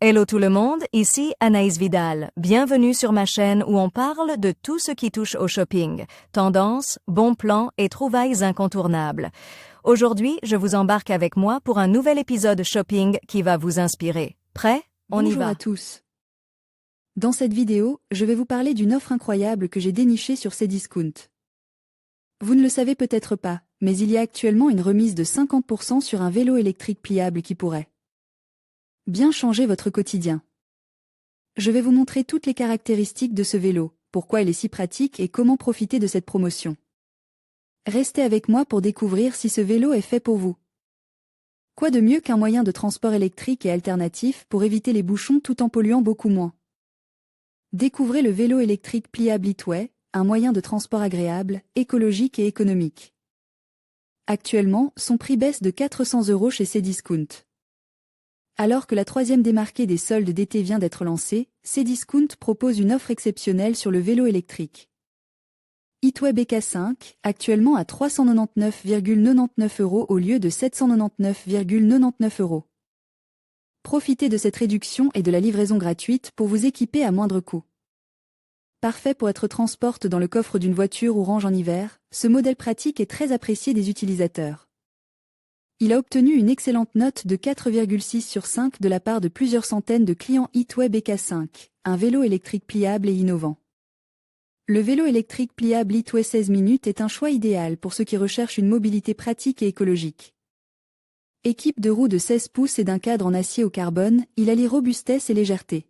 Hello tout le monde, ici Anaïs Vidal. Bienvenue sur ma chaîne où on parle de tout ce qui touche au shopping, tendances, bons plans et trouvailles incontournables. Aujourd'hui, je vous embarque avec moi pour un nouvel épisode shopping qui va vous inspirer. Prêt? On y Bonjour va. à tous. Dans cette vidéo, je vais vous parler d'une offre incroyable que j'ai dénichée sur Cdiscount. Vous ne le savez peut-être pas, mais il y a actuellement une remise de 50% sur un vélo électrique pliable qui pourrait bien changer votre quotidien. Je vais vous montrer toutes les caractéristiques de ce vélo, pourquoi il est si pratique et comment profiter de cette promotion. Restez avec moi pour découvrir si ce vélo est fait pour vous. Quoi de mieux qu'un moyen de transport électrique et alternatif pour éviter les bouchons tout en polluant beaucoup moins? Découvrez le vélo électrique pliable Hitway, un moyen de transport agréable, écologique et économique. Actuellement, son prix baisse de 400 € chez Cdiscount. Alors que la troisième démarquée des soldes d'été vient d'être lancée, Cdiscount propose une offre exceptionnelle sur le vélo électrique. Hitway BK5, actuellement à 399,99 € au lieu de 799,99 €. Profitez de cette réduction et de la livraison gratuite pour vous équiper à moindre coût. Parfait pour être transporte dans le coffre d'une voiture ou range en hiver, ce modèle pratique est très apprécié des utilisateurs. Il a obtenu une excellente note de 4,6 sur 5 de la part de plusieurs centaines de clients Hitway BK5, un vélo électrique pliable et innovant. Le vélo électrique pliable Hitway 16 minutes est un choix idéal pour ceux qui recherchent une mobilité pratique et écologique. Équipe de roues de 16 pouces et d'un cadre en acier au carbone, il allie robustesse et légèreté.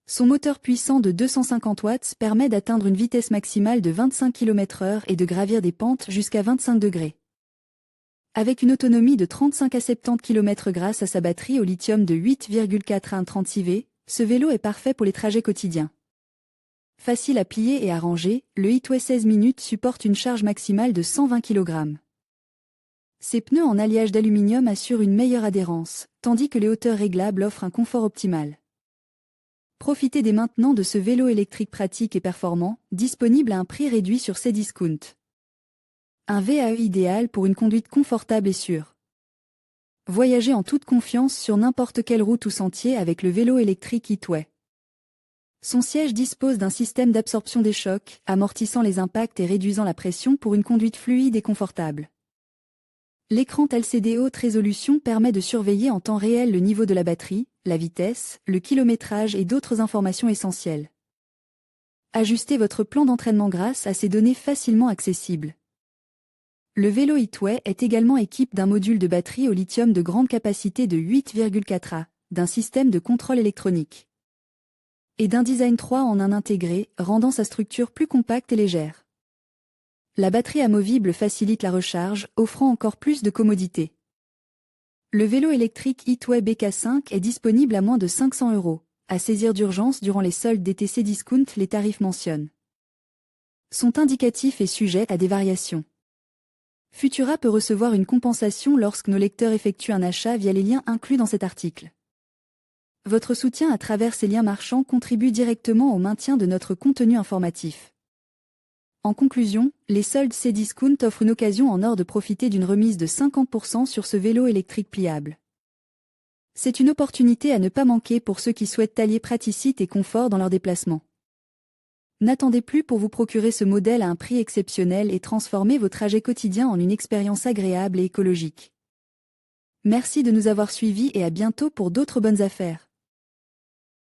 Son moteur puissant de 250 watts permet d'atteindre une vitesse maximale de 25 km/h et de gravir des pentes jusqu'à 25 degrés. Avec une autonomie de 35 à 70 km grâce à sa batterie au lithium de 8,4 à 1,36 V, ce vélo est parfait pour les trajets quotidiens. Facile à plier et à ranger, le Hitway 16 minutes supporte une charge maximale de 120 kg. Ses pneus en alliage d'aluminium assurent une meilleure adhérence, tandis que les hauteurs réglables offrent un confort optimal. Profitez dès maintenant de ce vélo électrique pratique et performant, disponible à un prix réduit sur Cdiscount. Un VAE idéal pour une conduite confortable et sûre. Voyagez en toute confiance sur n'importe quelle route ou sentier avec le vélo électrique Hitway. Son siège dispose d'un système d'absorption des chocs, amortissant les impacts et réduisant la pression pour une conduite fluide et confortable. L'écran LCD haute résolution permet de surveiller en temps réel le niveau de la batterie, la vitesse, le kilométrage et d'autres informations essentielles. Ajustez votre plan d'entraînement grâce à ces données facilement accessibles. Le vélo Hitway est également équipé d'un module de batterie au lithium de grande capacité de 8,4 A, d'un système de contrôle électronique et d'un design 3 en 1 intégré, rendant sa structure plus compacte et légère. La batterie amovible facilite la recharge, offrant encore plus de commodité. Le vélo électrique Hitway BK5 est disponible à moins de 500 €, à saisir d'urgence durant les soldes d'été Cdiscount, les tarifs mentionnent sont indicatifs et sujets à des variations. Futura peut recevoir une compensation lorsque nos lecteurs effectuent un achat via les liens inclus dans cet article. Votre soutien à travers ces liens marchands contribue directement au maintien de notre contenu informatif. En conclusion, les soldes Cdiscount offrent une occasion en or de profiter d'une remise de 50% sur ce vélo électrique pliable. C'est une opportunité à ne pas manquer pour ceux qui souhaitent allier praticité et confort dans leurs déplacements. N'attendez plus pour vous procurer ce modèle à un prix exceptionnel et transformer vos trajets quotidiens en une expérience agréable et écologique. Merci de nous avoir suivis et à bientôt pour d'autres bonnes affaires.